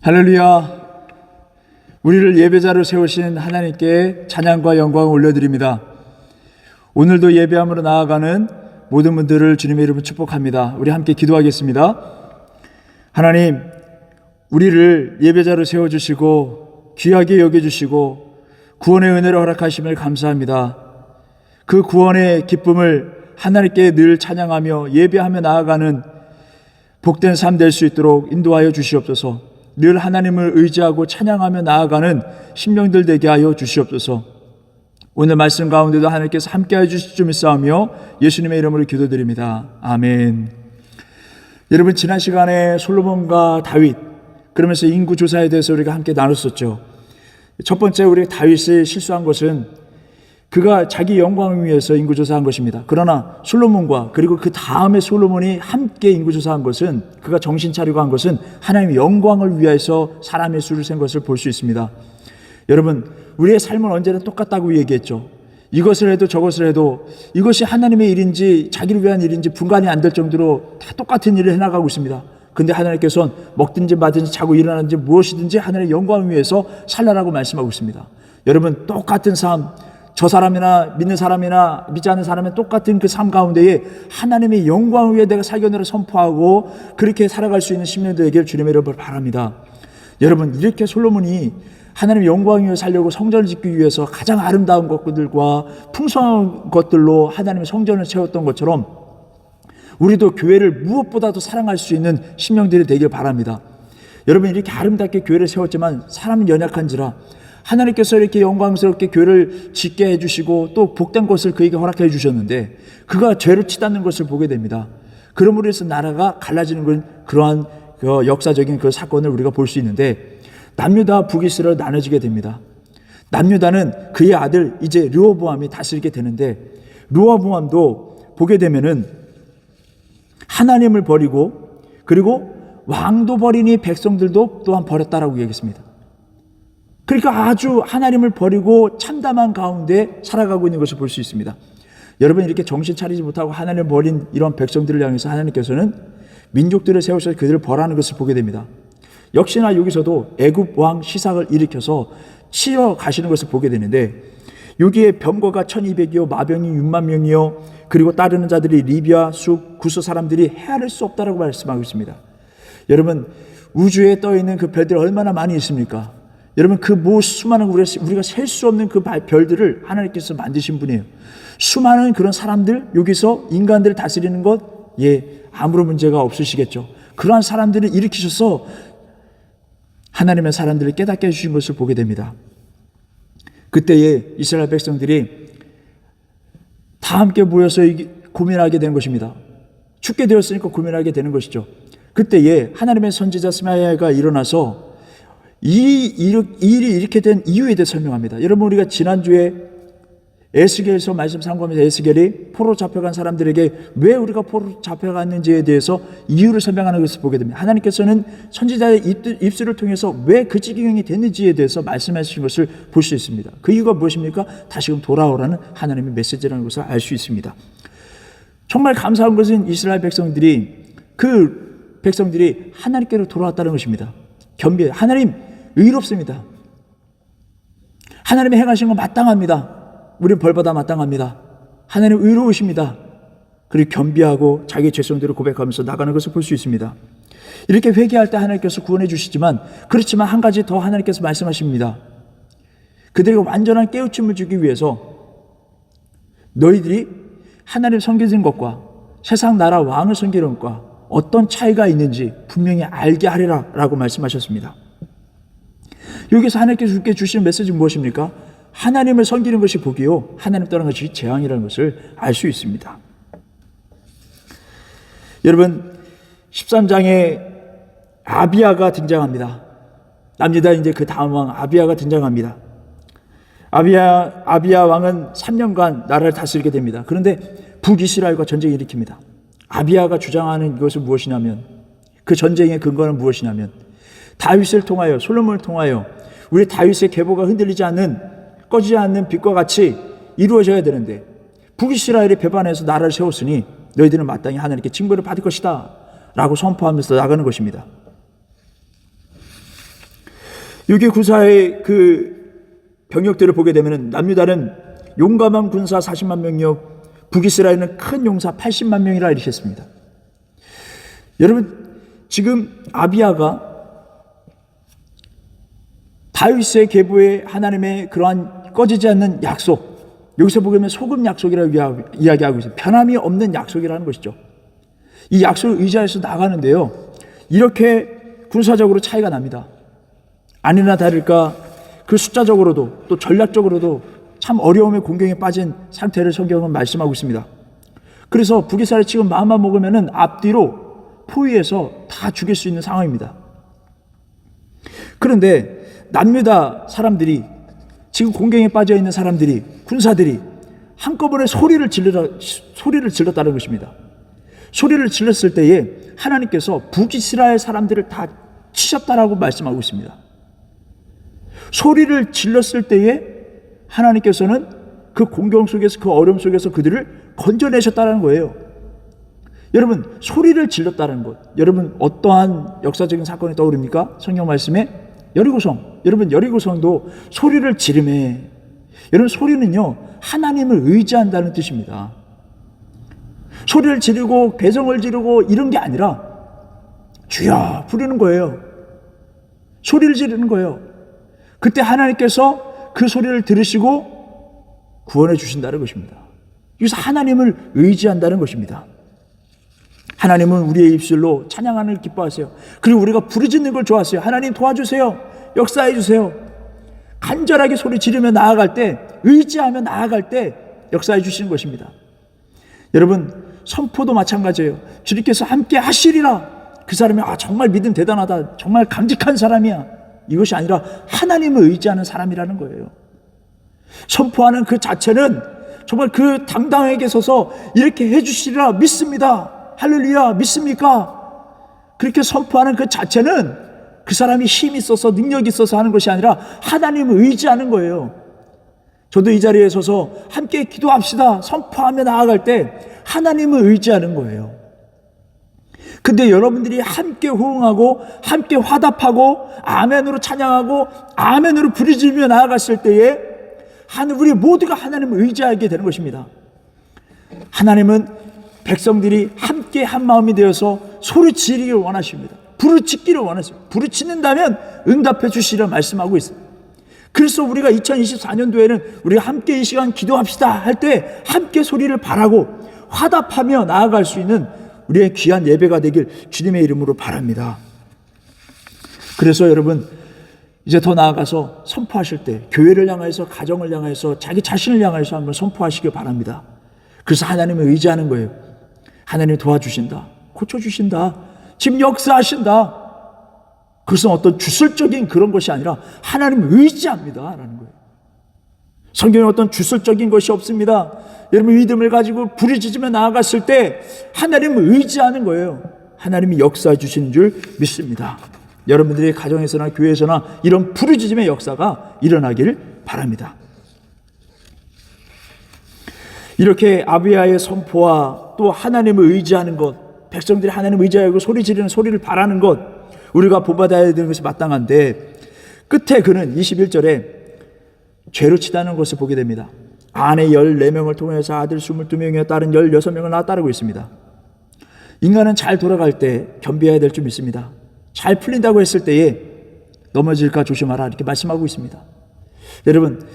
할렐루야. 우리를 예배자로 세우신 하나님께 찬양과 영광을 올려드립니다. 오늘도 예배함으로 나아가는 모든 분들을 주님의 이름으로 축복합니다. 우리 함께 기도하겠습니다. 하나님, 우리를 예배자로 세워주시고 귀하게 여겨주시고 구원의 은혜를 허락하심을 감사합니다. 그 구원의 기쁨을 하나님께 늘 찬양하며 예배하며 나아가는 복된 삶 될 수 있도록 인도하여 주시옵소서. 늘 하나님을 의지하고 찬양하며 나아가는 심령들 되게 하여 주시옵소서. 오늘 말씀 가운데도 하나님께서 함께해 주실 줄 믿사오며 예수님의 이름으로 기도드립니다. 아멘. 여러분, 지난 시간에 솔로몬과 다윗, 그러면서 인구조사에 대해서 우리가 함께 나눴었죠. 첫 번째, 우리 다윗이 실수한 것은 그가 자기 영광을 위해서 인구조사한 것입니다. 그러나 솔로몬과 그리고 그 다음에 솔로몬이 함께 인구조사한 것은, 그가 정신 차리고 한 것은 하나님의 영광을 위해서 사람의 수를 센 것을 볼 수 있습니다. 여러분, 우리의 삶은 언제나 똑같다고 얘기했죠. 이것을 해도 저것을 해도 이것이 하나님의 일인지 자기를 위한 일인지 분간이 안 될 정도로 다 똑같은 일을 해나가고 있습니다. 근데 하나님께서는 먹든지 마든지 자고 일어나든지 무엇이든지 하나님의 영광을 위해서 살라라고 말씀하고 있습니다. 여러분, 똑같은 삶, 저 사람이나 믿는 사람이나 믿지 않는 사람은 똑같은 그 삶 가운데에 하나님의 영광을 위해 내가 살견으로 선포하고 그렇게 살아갈 수 있는 심령들에게 주님의 이름을 바랍니다. 여러분, 이렇게 솔로몬이 하나님의 영광을 위해 살려고 성전을 짓기 위해서 가장 아름다운 것들과 풍성한 것들로 하나님의 성전을 채웠던 것처럼 우리도 교회를 무엇보다도 사랑할 수 있는 심령들이 되길 바랍니다. 여러분, 이렇게 아름답게 교회를 세웠지만 사람은 연약한지라 하나님께서 이렇게 영광스럽게 교회를 짓게 해주시고 또 복된 것을 그에게 허락해 주셨는데 그가 죄를 치닫는 것을 보게 됩니다. 그러므로 해서 나라가 갈라지는 건 그러한 그 역사적인 그 사건을 우리가 볼 수 있는데, 남유다 북이스라엘로 나눠지게 됩니다. 남유다는 그의 아들 이제 르호보암이 다스리게 되는데, 르호보암도 보게 되면은 하나님을 버리고 그리고 왕도 버리니 백성들도 또한 버렸다라고 얘기했습니다. 그러니까 아주 하나님을 버리고 참담한 가운데 살아가고 있는 것을 볼 수 있습니다. 여러분, 이렇게 정신 차리지 못하고 하나님을 버린 이런 백성들을 향해서 하나님께서는 민족들을 세우셔서 그들을 벌하는 것을 보게 됩니다. 역시나 여기서도 애굽 왕 시삭을 일으켜서 치러 가시는 것을 보게 되는데, 여기에 병거가 1200이요 마병이 6만 명이요 그리고 따르는 자들이 리비아, 숲, 구스 사람들이 헤아릴 수 없다라고 말씀하고 있습니다. 여러분, 우주에 떠있는 그 별들이 얼마나 많이 있습니까? 여러분, 그 수많은 우리가 셀 수 없는 그 별들을 하나님께서 만드신 분이에요. 수많은 그런 사람들, 여기서 인간들을 다스리는 것, 아무런 문제가 없으시겠죠. 그러한 사람들을 일으키셔서 하나님의 사람들을 깨닫게 해주신 것을 보게 됩니다. 그때에 이스라엘 백성들이 다 함께 모여서 고민하게 되는 것입니다. 죽게 되었으니까 고민하게 되는 것이죠. 그때에 하나님의 선지자 스마야가 일어나서 이 일이 이렇게 된 이유에 대해 설명합니다. 여러분, 우리가 지난주에 에스겔서 말씀 상고하면서 에스겔이 포로 잡혀간 사람들에게 왜 우리가 포로 잡혀갔는지에 대해서 이유를 설명하는 것을 보게 됩니다. 하나님께서는 선지자의 입술을 통해서 왜 그 지경이 됐는지에 대해서 말씀하신 것을 볼 수 있습니다. 그 이유가 무엇입니까? 다시금 돌아오라는 하나님의 메시지라는 것을 알 수 있습니다. 정말 감사한 것은 이스라엘 백성들이 하나님께로 돌아왔다는 것입니다. 겸비해. 하나님 의롭습니다. 하나님이 행하신 건 마땅합니다. 우리는 벌받아 마땅합니다. 하나님 의로우십니다. 그리고 겸비하고 자기의 죄성들을 고백하면서 나가는 것을 볼 수 있습니다. 이렇게 회개할 때 하나님께서 구원해 주시지만, 그렇지만 한 가지 더 하나님께서 말씀하십니다. 그들에게 완전한 깨우침을 주기 위해서 너희들이 하나님 섬기는 것과 세상 나라 왕을 섬기는 것과 어떤 차이가 있는지 분명히 알게 하리라 라고 말씀하셨습니다. 여기서 하나님께서 우리에게 주시는 메시지는 무엇입니까? 하나님을 섬기는 것이 복이요 하나님 떠나는 것이 재앙이라는 것을 알 수 있습니다. 여러분, 13장에 아비야가 등장합니다. 남유다 이제 그 다음 왕 아비야가 등장합니다. 아비야 왕은 3년간 나라를 다스리게 됩니다. 그런데 북이스라엘과 전쟁을 일으킵니다. 아비야가 주장하는 것은 무엇이냐면, 그 전쟁의 근거는 무엇이냐면, 다윗을 통하여, 솔로몬을 통하여 우리 다윗의 계보가 흔들리지 않는, 꺼지지 않는 빛과 같이 이루어져야 되는데, 북이스라엘이 배반해서 나라를 세웠으니 너희들은 마땅히 하나님께 징벌을 받을 것이다 라고 선포하면서 나가는 것입니다. 6.25 군사의 그 병력들을 보게 되면 남유다는 용감한 군사 40만 명이요 북이스라엘은 큰 용사 80만 명이라 이렇게 했습니다. 여러분, 지금 아비야가 다윗의 계보에 하나님의 그러한 꺼지지 않는 약속, 여기서 보게 되면 소금 약속이라고 이야기하고 있어요. 변함이 없는 약속이라는 것이죠. 이 약속을 의지해서 나가는데요, 이렇게 군사적으로 차이가 납니다. 아니나 다를까 그 숫자적으로도 또 전략적으로도 참 어려움의 공경에 빠진 상태를 성경은 말씀하고 있습니다. 그래서 북이스라엘 지금 마음만 먹으면은 앞뒤로 포위해서 다 죽일 수 있는 상황입니다. 그런데 남유다 사람들이, 지금 공경에 빠져 있는 사람들이, 군사들이 한꺼번에 소리를 질렀다는 것입니다. 소리를 질렀을 때에 하나님께서 북이스라엘 사람들을 다 치셨다라고 말씀하고 있습니다. 소리를 질렀을 때에 하나님께서는 그 공경 속에서, 그 어려움 속에서 그들을 건져내셨다는 거예요. 여러분, 소리를 질렀다는 것, 여러분 어떠한 역사적인 사건이 떠오릅니까? 성경 말씀에 여리고성, 여러분 여리고성도 소리를 지르매, 여러분 소리는요 하나님을 의지한다는 뜻입니다. 소리를 지르고 괴성을 지르고 이런 게 아니라 주여 부르는 거예요. 소리를 지르는 거예요. 그때 하나님께서 그 소리를 들으시고 구원해 주신다는 것입니다. 여기서 하나님을 의지한다는 것입니다. 하나님은 우리의 입술로 찬양하는 걸 기뻐하세요. 그리고 우리가 부르짖는 걸 좋아하세요. 하나님 도와주세요. 역사해 주세요. 간절하게 소리 지르며 나아갈 때, 의지하며 나아갈 때 역사해 주시는 것입니다. 여러분, 선포도 마찬가지예요. 주님께서 함께 하시리라. 그 사람이 정말 믿음 대단하다, 정말 강직한 사람이야, 이것이 아니라 하나님을 의지하는 사람이라는 거예요. 선포하는 그 자체는 정말 그 당당하게 서서 이렇게 해주시리라 믿습니다. 할렐루야, 믿습니까? 그렇게 선포하는 그 자체는 그 사람이 힘이 있어서 능력이 있어서 하는 것이 아니라 하나님을 의지하는 거예요. 저도 이 자리에 서서 함께 기도합시다, 선포하며 나아갈 때 하나님을 의지하는 거예요. 근데 여러분들이 함께 호응하고 함께 화답하고 아멘으로 찬양하고 아멘으로 부르짖으며 나아갔을 때에 우리 모두가 하나님을 의지하게 되는 것입니다. 하나님은 백성들이 함께 한 마음이 되어서 소리 지르기를 원하십니다. 부르짖기를 원하세요. 부르짖는다면 응답해 주시리라 말씀하고 있어요. 그래서 우리가 2024년도에는 우리가 함께 이 시간 기도합시다 할 때 함께 소리를 바라고 화답하며 나아갈 수 있는 우리의 귀한 예배가 되길 주님의 이름으로 바랍니다. 그래서 여러분, 이제 더 나아가서 선포하실 때 교회를 향해서, 가정을 향해서, 자기 자신을 향해서 한번 선포하시길 바랍니다. 그래서 하나님을 의지하는 거예요. 하나님 도와주신다, 고쳐주신다, 지금 역사하신다. 그것은 어떤 주술적인 그런 것이 아니라 하나님을 의지합니다 라는 거예요. 성경에 어떤 주술적인 것이 없습니다. 여러분, 믿음을 가지고 부르짖으며 나아갔을 때 하나님을 의지하는 거예요. 하나님이 역사해 주시는 줄 믿습니다. 여러분들의 가정에서나 교회에서나 이런 부르짖음의 역사가 일어나기를 바랍니다. 이렇게 아비야의 선포와 또 하나님을 의지하는 것, 백성들이 하나님을 의지하고 소리 지르는 소리를 바라는 것, 우리가 본받아야 되는 것이 마땅한데, 끝에 그는 21절에 죄로 치닫는 것을 보게 됩니다. 아내 14명을 통해서 아들 22명이며 딸은 16명을 낳아 따르고 있습니다. 인간은 잘 돌아갈 때 겸비해야 될 줄 믿습니다. 잘 풀린다고 했을 때에 넘어질까 조심하라, 이렇게 말씀하고 있습니다. 여러분,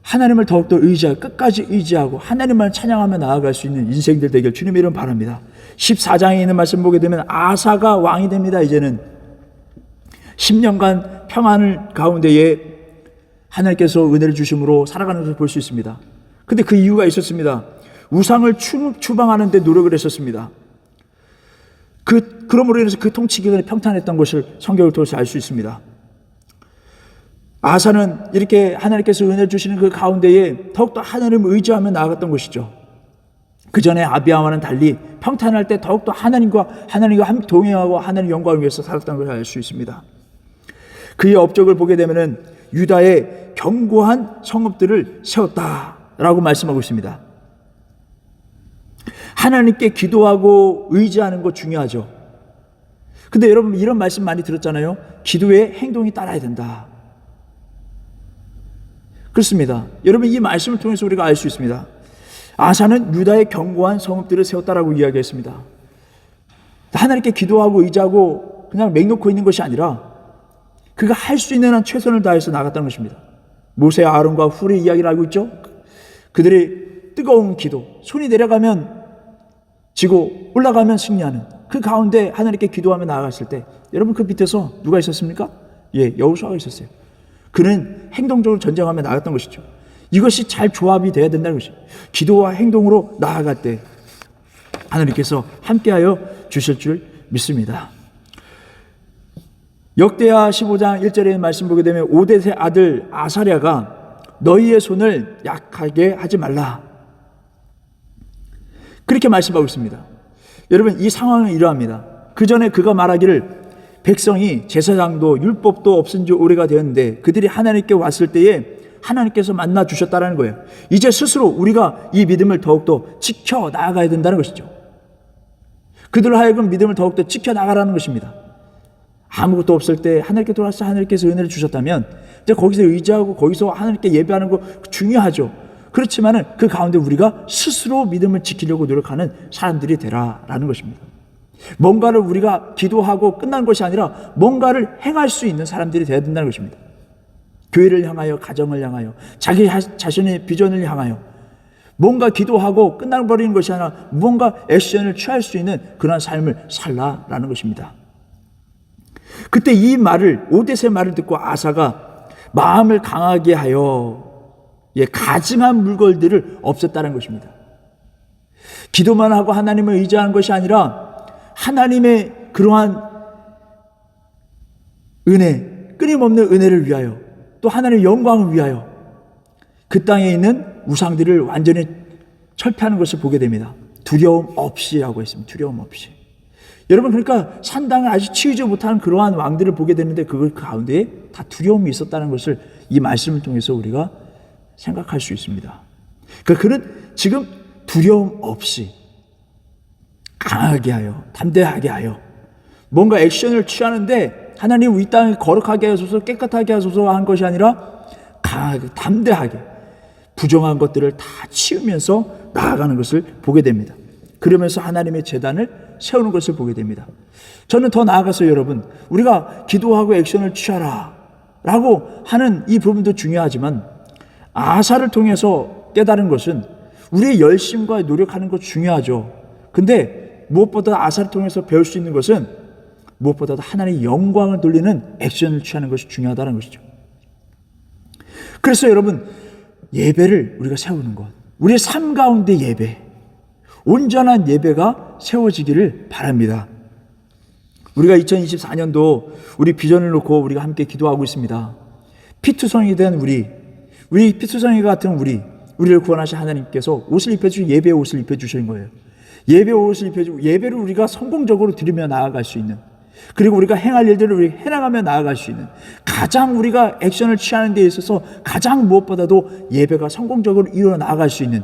하나님을 더욱더 의지하고 끝까지 의지하고 하나님만 찬양하며 나아갈 수 있는 인생들 되길 주님의 이름 바랍니다. 14장에 있는 말씀 보게 되면 아사가 왕이 됩니다. 이제는 10년간 평안을 가운데에 하나님께서 은혜를 주심으로 살아가는 것을 볼 수 있습니다. 근데 그 이유가 있었습니다. 우상을 추방하는 데 노력을 했었습니다. 그러므로 인해서 그 통치 기간이 평탄했던 것을 성경을 통해서 알 수 있습니다. 아사는 이렇게 하나님께서 은혜 주시는 그 가운데에 더욱더 하나님을 의지하며 나아갔던 것이죠. 그 전에 아비야와는 달리 평탄할 때 더욱더 하나님과 함께 동행하고 하나님 영광을 위해서 살았다는 것을 알 수 있습니다. 그의 업적을 보게 되면은 유다의 견고한 성읍들을 세웠다라고 말씀하고 있습니다. 하나님께 기도하고 의지하는 것 중요하죠. 근데 여러분, 이런 말씀 많이 들었잖아요. 기도에 행동이 따라야 된다. 그렇습니다. 여러분, 이 말씀을 통해서 우리가 알 수 있습니다. 아사는 유다의 견고한 성읍들을 세웠다라고 이야기했습니다. 하나님께 기도하고 의지하고 그냥 맹놓고 있는 것이 아니라 그가 할 수 있는 한 최선을 다해서 나갔다는 것입니다. 모세, 아론과 훌의 이야기를 알고 있죠? 그들의 뜨거운 기도, 손이 내려가면 지고 올라가면 승리하는 그 가운데 하나님께 기도하며 나아갔을 때, 여러분, 그 밑에서 누가 있었습니까? 여호수아가 있었어요. 그는 행동적으로 전쟁하며 나갔던 것이죠. 이것이 잘 조합이 돼야 된다는 것이죠. 기도와 행동으로 나아갈 때 하나님께서 함께하여 주실 줄 믿습니다. 역대하 15장 1절의 말씀 보게 되면 오뎃의 아들 아사랴가 너희의 손을 약하게 하지 말라, 그렇게 말씀하고 있습니다. 여러분, 이 상황은 이러합니다. 그 전에 그가 말하기를 백성이 제사장도 율법도 없은 지 오래가 되었는데 그들이 하나님께 왔을 때에 하나님께서 만나 주셨다는 거예요. 이제 스스로 우리가 이 믿음을 더욱더 지켜 나아가야 된다는 것이죠. 그들로 하여금 믿음을 더욱더 지켜 나가라는 것입니다. 아무것도 없을 때 하나님께 돌아서 하나님께서 은혜를 주셨다면 이제 거기서 의지하고 거기서 하나님께 예배하는 거 중요하죠. 그렇지만은 그 가운데 우리가 스스로 믿음을 지키려고 노력하는 사람들이 되라라는 것입니다. 뭔가를 우리가 기도하고 끝난 것이 아니라 뭔가를 행할 수 있는 사람들이 되어야 된다는 것입니다. 교회를 향하여, 가정을 향하여, 자기 자신의 비전을 향하여 뭔가 기도하고 끝나버리는 것이 아니라 뭔가 액션을 취할 수 있는 그런 삶을 살라라는 것입니다. 그때 이 말을, 오뎃의 말을 듣고 아사가 마음을 강하게 하여 가증한 물건들을 없앴다는 것입니다. 기도만 하고 하나님을 의지하는 것이 아니라 하나님의 그러한 은혜, 끊임없는 은혜를 위하여, 또 하나님의 영광을 위하여 그 땅에 있는 우상들을 완전히 철폐하는 것을 보게 됩니다. 두려움 없이라고 했습니다. 두려움 없이. 여러분, 그러니까 산당을 아직 치우지 못하는 그러한 왕들을 보게 되는데 그 가운데에 다 두려움이 있었다는 것을 이 말씀을 통해서 우리가 생각할 수 있습니다. 그러니까 그는 지금 두려움 없이 강하게 하여, 담대하게 하여 뭔가 액션을 취하는데 하나님 이 땅을 거룩하게 하소서, 깨끗하게 하소서 한 것이 아니라 강하게, 담대하게 부정한 것들을 다 치우면서 나아가는 것을 보게 됩니다. 그러면서 하나님의 제단을 세우는 것을 보게 됩니다. 저는 더 나아가서 여러분, 우리가 기도하고 액션을 취하라 라고 하는 이 부분도 중요하지만 아사를 통해서 깨달은 것은 우리의 열심과 노력하는 것 중요하죠. 근데 무엇보다 아사를 통해서 배울 수 있는 것은 무엇보다도 하나님의 영광을 돌리는 액션을 취하는 것이 중요하다는 것이죠. 그래서 여러분, 예배를 우리가 세우는 것, 우리의 삶 가운데 예배, 온전한 예배가 세워지기를 바랍니다. 우리가 2024년도 우리 비전을 놓고 우리가 함께 기도하고 있습니다. 피투성이 된 우리 피투성이 같은 우리를 구원하신 하나님께서 옷을 입혀주신, 예배의 옷을 입혀주시는 거예요. 예배의 옷을 입혀주고 예배를 우리가 성공적으로 드리며 나아갈 수 있는, 그리고 우리가 행할 일들을 우리 해나가며 나아갈 수 있는, 가장 우리가 액션을 취하는 데 있어서 가장 무엇보다도 예배가 성공적으로 이루어 나아갈 수 있는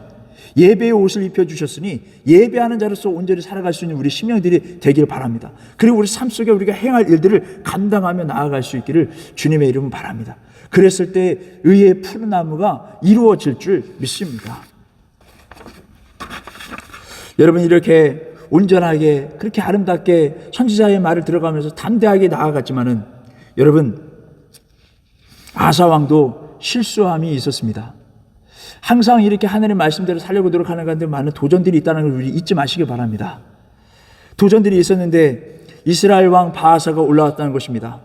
예배의 옷을 입혀주셨으니 예배하는 자로서 온전히 살아갈 수 있는 우리 심령들이 되기를 바랍니다. 그리고 우리 삶 속에 우리가 행할 일들을 감당하며 나아갈 수 있기를 주님의 이름으로 바랍니다. 그랬을 때 의의 푸른 나무가 이루어질 줄 믿습니다. 여러분, 이렇게 온전하게 그렇게 아름답게 선지자의 말을 들어가면서 담대하게 나아갔지만은 여러분, 아사 왕도 실수함이 있었습니다. 항상 이렇게 하나님의 말씀대로 살려고 노력하는 가운데 많은 도전들이 있다는 걸 우리 잊지 마시기 바랍니다. 도전들이 있었는데 이스라엘 왕 바하사가 올라왔다는 것입니다.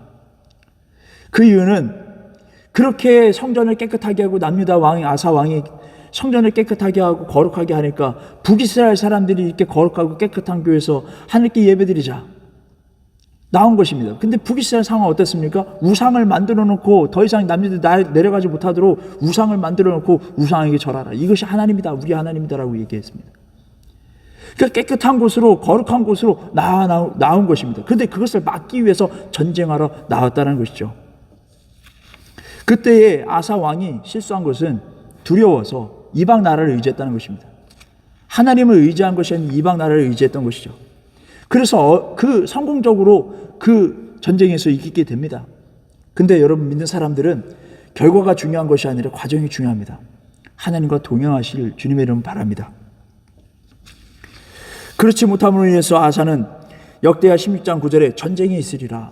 그 이유는 그렇게 성전을 깨끗하게 하고 남유다 왕이, 아사 왕이 성전을 깨끗하게 하고 거룩하게 하니까 북이스라엘 사람들이 이렇게 거룩하고 깨끗한 교회에서 하나님께 예배드리자 나온 것입니다. 근데 북이스라엘 상황은 어땠습니까? 우상을 만들어 놓고 더 이상 남유다 내려가지 못하도록 우상을 만들어 놓고 우상에게 절하라. 이것이 하나님이다, 우리 하나님이다라고 얘기했습니다. 그러니까 깨끗한 곳으로, 거룩한 곳으로 나온 것입니다. 그런데 그것을 막기 위해서 전쟁하러 나왔다는 것이죠. 그때의 아사 왕이 실수한 것은 두려워서 이방 나라를 의지했다는 것입니다. 하나님을 의지한 것이 아닌 이방 나라를 의지했던 것이죠. 그래서 그 성공적으로 그 전쟁에서 이기게 됩니다. 근데 여러분, 믿는 사람들은 결과가 중요한 것이 아니라 과정이 중요합니다. 하나님과 동행하실 주님의 이름 바랍니다. 그렇지 못함으로 인해서 아사는 역대하 16장 9절에 전쟁이 있으리라,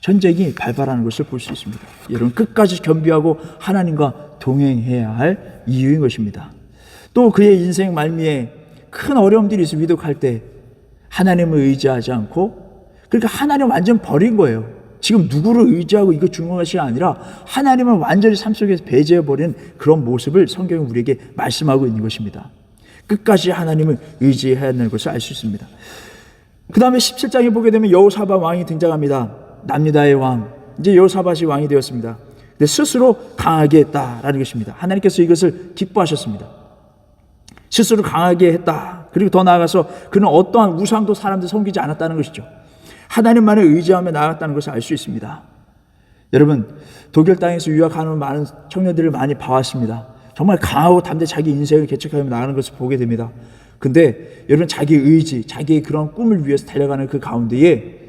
전쟁이 발발하는 것을 볼 수 있습니다. 여러분, 끝까지 겸비하고 하나님과 동행해야 할 이유인 것입니다. 또 그의 인생 말미에 큰 어려움들이 있어 위독할 때 하나님을 의지하지 않고, 그러니까 하나님 완전 버린 거예요. 지금 누구를 의지하고 이거 중요한 것이 아니라 하나님을 완전히 삶 속에서 배제해버린 그런 모습을 성경이 우리에게 말씀하고 있는 것입니다. 끝까지 하나님을 의지해야 하는 것을 알 수 있습니다. 그 다음에 17장에 보게 되면 여호사밧 왕이 등장합니다. 남유다의 왕, 이제 여호사밧이 왕이 되었습니다. 근데 스스로 강하게 했다라는 것입니다. 하나님께서 이것을 기뻐하셨습니다. 스스로 강하게 했다. 그리고 더 나아가서 그는 어떠한 우상도 사람들 섬기지 않았다는 것이죠. 하나님만을 의지하며 나아갔다는 것을 알 수 있습니다. 여러분, 독일 땅에서 유학하는 많은 청년들을 많이 봐왔습니다. 정말 강하고 담대 자기 인생을 개척하며 나가는 것을 보게 됩니다. 근데 여러분, 자기 의지, 자기의 그런 꿈을 위해서 달려가는 그 가운데에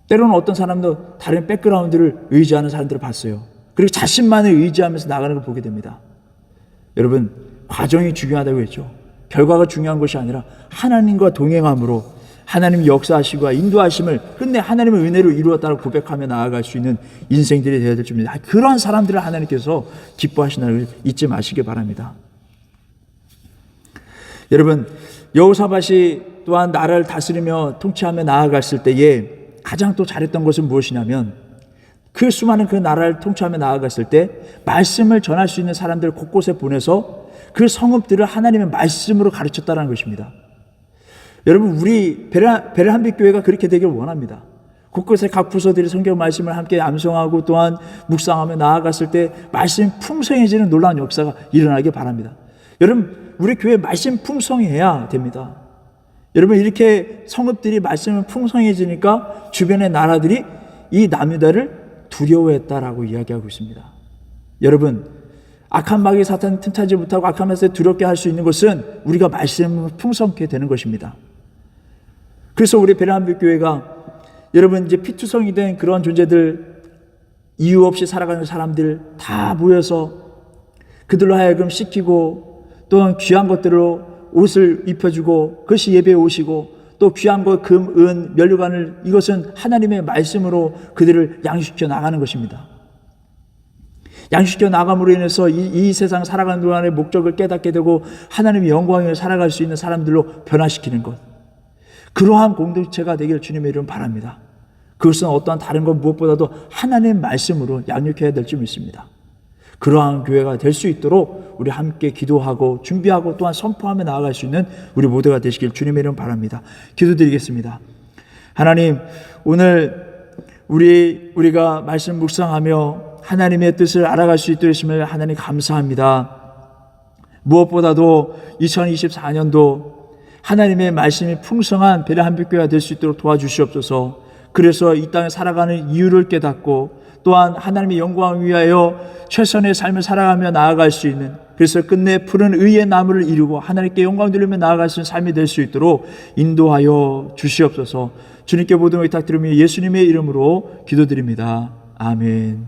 때로는 어떤 사람도 다른 백그라운드를 의지하는 사람들을 봤어요. 그리고 자신만을 의지하면서 나가는 걸 보게 됩니다. 여러분, 과정이 중요하다고 했죠. 결과가 중요한 것이 아니라 하나님과 동행함으로 하나님이 역사하시고 인도하심을 끝내 하나님의 은혜로 이루었다고 고백하며 나아갈 수 있는 인생들이 되어야 될 줄입니다. 그러한 사람들을 하나님께서 기뻐하시는 것을 잊지 마시기 바랍니다. 여러분, 여호사밧이 또한 나라를 다스리며 통치하며 나아갔을 때에 가장 또 잘했던 것은 무엇이냐면, 그 수많은 그 나라를 통치하며 나아갔을 때 말씀을 전할 수 있는 사람들을 곳곳에 보내서 그 성읍들을 하나님의 말씀으로 가르쳤다는 것입니다. 여러분, 우리 베레한빛 교회가 그렇게 되길 원합니다. 곳곳에 각 부서들이 성경 말씀을 함께 암송하고 또한 묵상하며 나아갔을 때 말씀이 풍성해지는 놀라운 역사가 일어나길 바랍니다. 여러분, 우리 교회 말씀 풍성해야 됩니다. 여러분, 이렇게 성읍들이 말씀을 풍성해지니까 주변의 나라들이 이 남유다를 두려워했다라고 이야기하고 있습니다. 여러분, 악한 마귀 사탄 틈타지 못하고 악한 말씀에 두렵게 할 수 있는 것은 우리가 말씀을 풍성케 되는 것입니다. 그래서 우리 베레한빛 교회가 여러분, 이제 피투성이 된 그런 존재들, 이유 없이 살아가는 사람들 다 모여서 그들로 하여금 씻기고 또한 귀한 것들로 옷을 입혀주고 그것이 예배에 오시고 또 귀한 것, 금, 은, 면류관을, 이것은 하나님의 말씀으로 그들을 양식시켜 나가는 것입니다. 양식시켜 나감으로 인해서 이 세상 살아가는 동안의 목적을 깨닫게 되고 하나님의 영광을 살아갈 수 있는 사람들로 변화시키는 것, 그러한 공동체가 되기를 주님의 이름 바랍니다. 그것은 어떠한 다른 것 무엇보다도 하나님의 말씀으로 양육해야 될 줄 믿습니다. 그러한 교회가 될 수 있도록 우리 함께 기도하고 준비하고 또한 선포하며 나아갈 수 있는 우리 모두가 되시길 주님의 이름 바랍니다. 기도드리겠습니다. 하나님, 오늘 우리가 말씀 묵상하며 하나님의 뜻을 알아갈 수 있도록 하심을 하나님 감사합니다. 무엇보다도 2024년도 하나님의 말씀이 풍성한 베레한빛 교회가 될 수 있도록 도와주시옵소서. 그래서 이 땅에 살아가는 이유를 깨닫고 또한 하나님의 영광을 위하여 최선의 삶을 살아가며 나아갈 수 있는, 그래서 끝내 푸른 의의 나무를 이루고 하나님께 영광 돌리며 나아갈 수 있는 삶이 될 수 있도록 인도하여 주시옵소서. 주님께 모든 의탁 드리며 예수님의 이름으로 기도드립니다. 아멘.